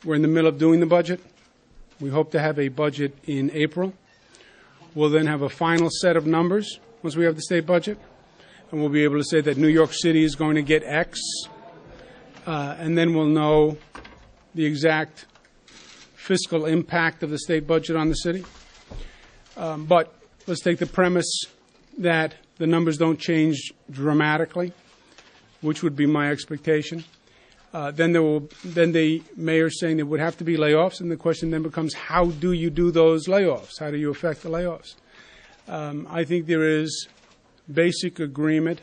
We're in the middle of doing the budget. We hope to have a budget in April. We'll then have a final set of numbers once we have the state budget, and we'll be able to say that New York City is going to get X, and then we'll know the exact fiscal impact of the state budget on the city. But let's take the premise that the numbers don't change dramatically, which would be my expectation. Then the mayor's saying there would have to be layoffs, and the question then becomes, how do you do those layoffs? How do you affect the layoffs? I think there is basic agreement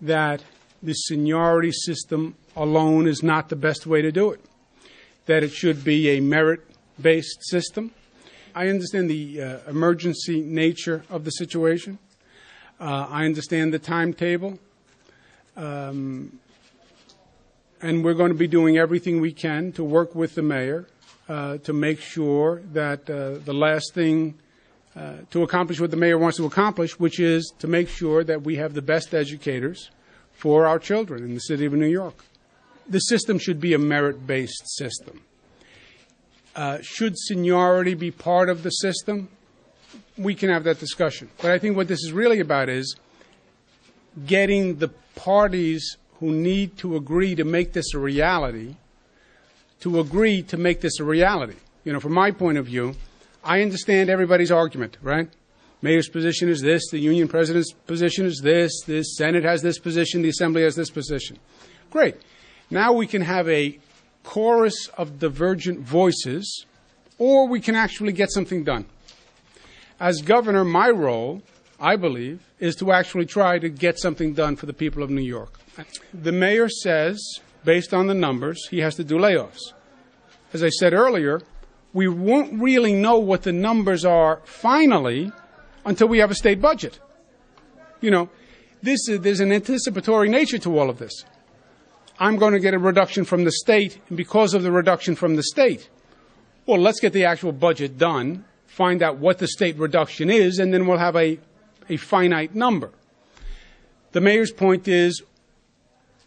that the seniority system alone is not the best way to do it, that it should be a merit-based system. I understand the emergency nature of the situation. I understand the timetable. And we're going to be doing everything we can to work with the mayor to make sure that the last thing to accomplish what the mayor wants to accomplish, which is to make sure that we have the best educators for our children in the city of New York. The system should be a merit-based system. Should seniority be part of the system? We can have that discussion. But I think what this is really about is getting the parties who need to agree to make this a reality to agree to make this a reality. You know, from my point of view, I understand everybody's argument, right? Mayor's position is this, the union president's position is this, the Senate has this position, the Assembly has this position. Great. Now we can have a chorus of divergent voices, or we can actually get something done. As governor, my role, I believe, is to actually try to get something done for the people of New York. The mayor says, based on the numbers, he has to do layoffs. As I said earlier, we won't really know what the numbers are finally until we have a state budget. You know, there's an anticipatory nature to all of this. I'm going to get a reduction from the state, and because of the reduction from the state, well, let's get the actual budget done, find out what the state reduction is, and then we'll have a finite number. The mayor's point is,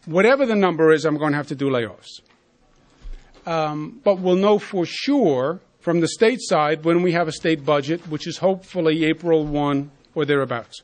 whatever the number is, I'm going to have to do layoffs. But we'll know for sure from the state side when we have a state budget, which is hopefully April 1 or thereabouts.